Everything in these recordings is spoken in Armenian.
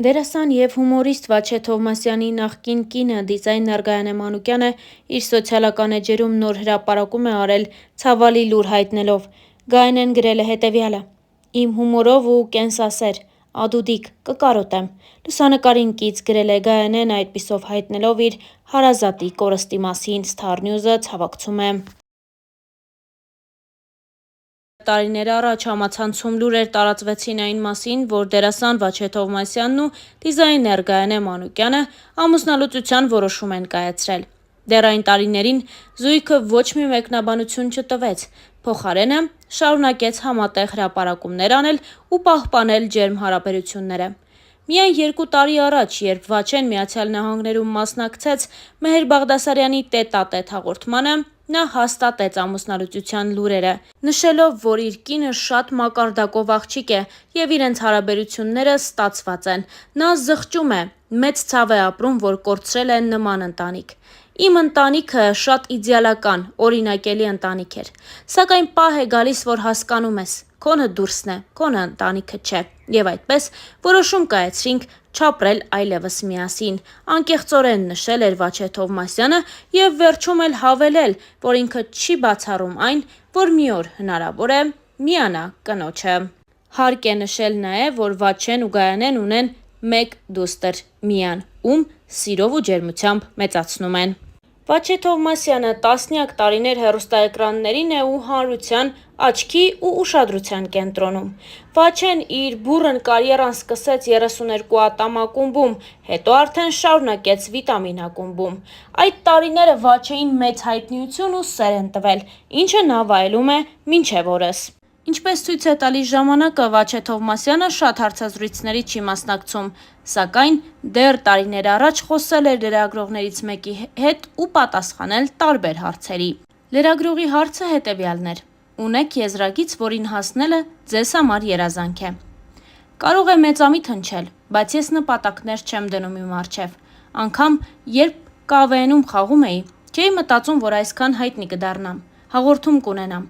Դերասան և հումորիստ Վաչե Թովմասյանի նախկին կինը դիզայներ Գայանե Մանուկյանը իր սոցիալական էջերում նոր հրապարակում է արել ցավալի լուր հայտնելով։ Գայանեն գրել է հետևյալը. «Իմ հումորով ու կենսասեր, ադուդիկ, կկարոտեմ»։ Լուսանկարին կից գրել է Գայանեն, այդպիսով հայտնելով իր հարազատի կորստի մասին։ Star News-ը ցավակցում է։ Տարիներ առաջ համացանցում լուրեր տարածվեցին այն մասին, որ դերասան Վաչե Թովմասյանն ու դիզայներ Գայանե Մանուկյանը ամուսնալուծության որոշում են կայացրել։ Դեռ այն տարիներին զույգը ոչ մի մեկնաբանություն չտվեց, փոխարենը շարունակեց համատեղ հրապարակումներ անել ու պահպանել ջերմ հարաբերությունները։ Միայն 2 տարի առաջ, երբ Վաչեն ԱՄՆ-ում մասնակցեց Մեհեր Բաղդասարյանի տետ-ա-տետ հաղորդմանը, նա հաստատեց ամուսնալուծության լուրերը, նշելով, որ իր կինը շատ մակարդակով աղջիկ է և իրենց հարաբերությունները ստացված են։ Նա զղջում է, մեծ ցավ է ապրում, որ կորցրել է նման ընտանիք։ Իմ ընտանիքը շատ իդեալական, օրինակելի ընտանիք էր։ Սակայն պահ է գալիս, որ հասկանում ես, քոնը դուրսն է, քոնը ընտանիքը չէ։ Եվ այդպես որոշում կայացրինք չապրել այլևս միասին, անկեղծորեն նշել էր Վաչե Թովմասյանը և վերջում էլ հավելել, որ ինքը չի բացառում այն, որ մի օր հնարավոր է միանա կնոջը։ Հարկ է նշել նաև, որ Վաչեն ու Գայանեն ունեն մեկ դուստր՝ Միան, ում սիրով ու ջերմությամբ մեծացնում են։ Վաչե Թովմասյանը տասնյակ տարիներ հեռուստաէկրաններին է ու հանրության աչքի ու ուշադրության կենտրոնում։ Վաչեն իր բուռն կարիերան սկսեց 32 ատամ ակումբում, հետո արդեն շարունակեց Վիտամին ակումբում։ Այդ տարիները Վաչեին մեծ հայտնիություն ու սեր են տվել, ինչը նա վայելում է մինչև օրս։ Ինչպես ցույց է տալիս ժամանակը, Վաչե Թովմասյանը շատ հարցազրույցների չի մասնակցում, սակայն դեռ տարիներ առաջ խոսել էր լրագրողներից մեկի հետ ու պատասխանել տարբեր հարցերի։ Լրագրողի հարցը հետևյալն էր. «Ունեք եզրագից, որին հասնելը ձեզ համար երազանք է»։ Կարող է մեծամիտ հնչել, բայց ես նպատակներ չեմ դնում իմ առջև։ Անգամ երբ ԿՎՆ-ում խաղում էի, չէի մտածում, որ այսքան հայտնի կդառնամ, հաղորդում կունենամ։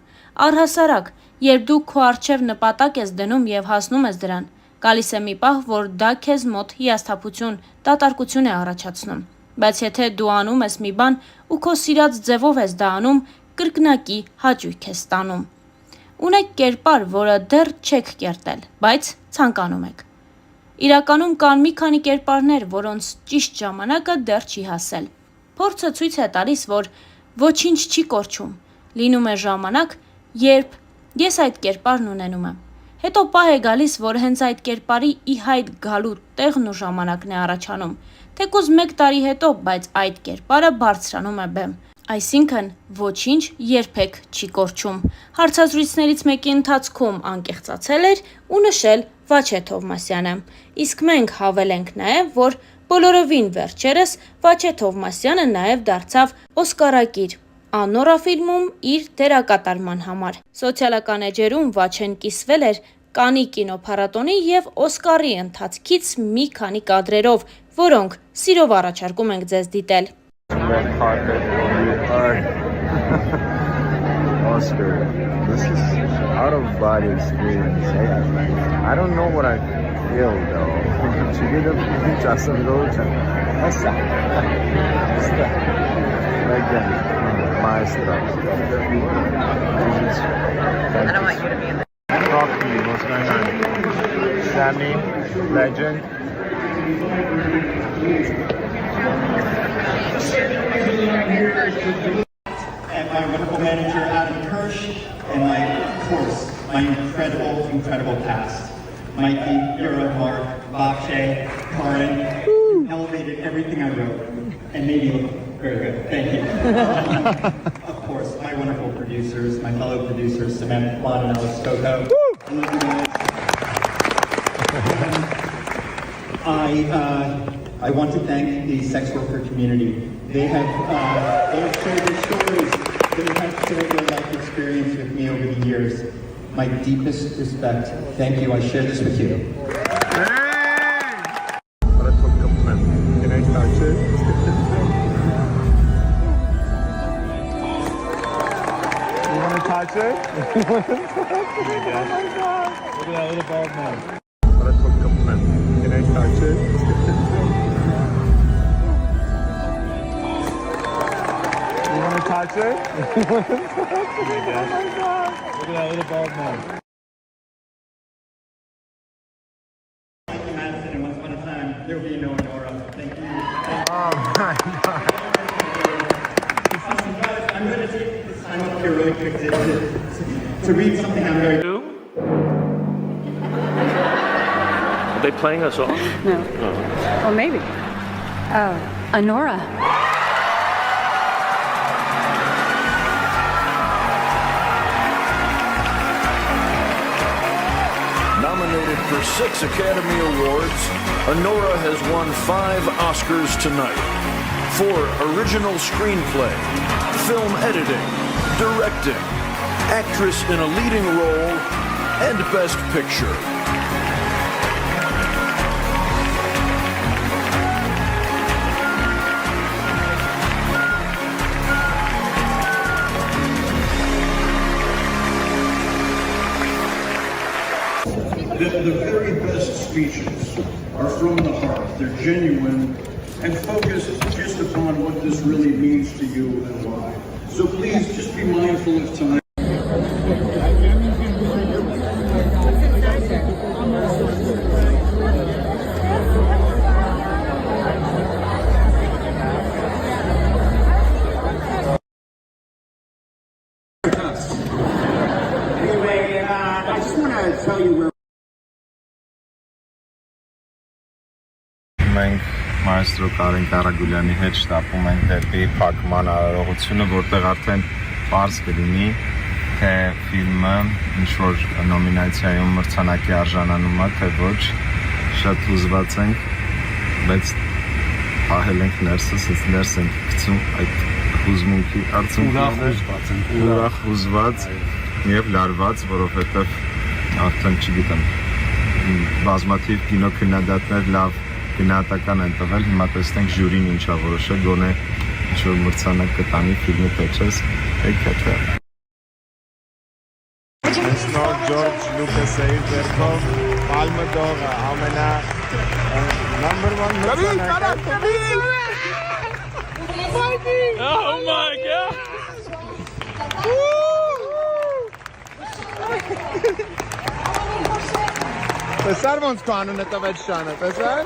Առհասարակ, երբ դու քո առջև նպատակ ես դնում և հասնում ես դրան, գալիս է մի պահ, որ դա քեզ մոտ հիասթափություն, դատարկություն է առաջացնում։ Բայց եթե դու անում ես մի բան ու քո սիրած ձևով ես դա անում, կրկնակի հաճույք ես ստանում։ Ունեք կերպար, որը դեռ չեք կերտել, բայց ցանկանում եք։ Իրականում կան մի քանի կերպարներ, որոնց ճիշտ ժամանակը դեռ չի հասել։ Փորձը ցույց է տալիս, որ ոչինչ չի կորչում։ Լինում է ժամանակ, երբ ես այդ կերպարն ունենում եմ։ Հետո պահ է գալիս, որ հենց այդ կերպարի ի հայտ գալու տեղն ու ժամանակն է առաջանում։ Թեկուզ 1 տարի հետո, բայց այդ կերպարը բարձրանում է բեմ։ Այսինքն ոչինչ երբեք չի կորչում։ Հարցազրույցներից մեկի ընթացքում անկեղծացել էր ու նշել Վաչե Թովմասյանը։ Իսկ մենք հավելենք նաև, որ բոլորովին վերջերս Վաչե Թովմասյանը նաև դարձավ օսկարակիր «Անորա» ֆիլմում իր դերակատարման համար։ Սոցիալական էջերում Վաչեն կիսվել էր Կաննի կինոփառատոնի և Օսկարի ընթացքից մի քանի կադրերով, որոնք սիրով առաջարկում ենք ձեզ դիտել։ Oscar, this is out of body experience. I don't know what I feel though. Maestro. I don't want you to be in there. Talk to me, what's going on? Sammy, legend. And my wonderful manager, Adam Kirsch, and of course, my incredible cast. Mikey, Yura, Mark, Vache, Karin, elevated everything I wrote and made me look very good. Thank you. Of course, my wonderful producers, my fellow producers, Samantha Plot and Alex Coco. I love you guys. I want to thank the sex worker community. They have shared their stories. They have shared their life experience with me over the years. My deepest respect. Thank you. I share this with you. Can I touch it? You want to touch it? Oh my God. Look at that little bald man. Can I Can I touch it? You want to touch it? Oh my god. Look at that little bald man. Thank you, Madison, and once upon a time, there will be no Nora. Thank you. Oh my god. I'm going to take this time up here really quick to read something I'm very... Are they playing a song? No. Well, maybe. Honora. Nominated for 6 Academy Awards, Honora has won 5 Oscars tonight for original screenplay, film editing, directing, actress in a leading role, and Best Picture. The very best speeches are from the heart. They're genuine and focused just upon what this really means to you and why. So please just be mindful of time. Anyway, I just want to tell you where Մենք մայստրո Կարեն Կարագուլյանի հետ շտապում ենք դեպի փակման արարողությունը, որտեղ արդեն պարզ կլինի, թե ֆիլմը ինչ-որ նոմինացիայում մրցանակի արժանանում է, թե ոչ, շատ հուզված ենք, բայց հահել ենք ներսս, ներս ենք գցում այդ հուզմունքի արդյունքները, ուրախ հուզված և լարված, որովհետև արդեն չգիտեմ, բազմաթիվ կինո քննադատներ լավ գնահատական են տվել, հիմա տեսնենք ժյուրին ինչա որոշել, գոնե ինչ-որ մրցանակ կտանի ֆիլմի տեքսս, թե։ Այսնոր Ջորջ Լուկասի վերքով Պալմը դողը ամենա number 1 մրցանակը։ Oh my god! Տեսար ոնց քո անունը տվեց շանը, տեսար։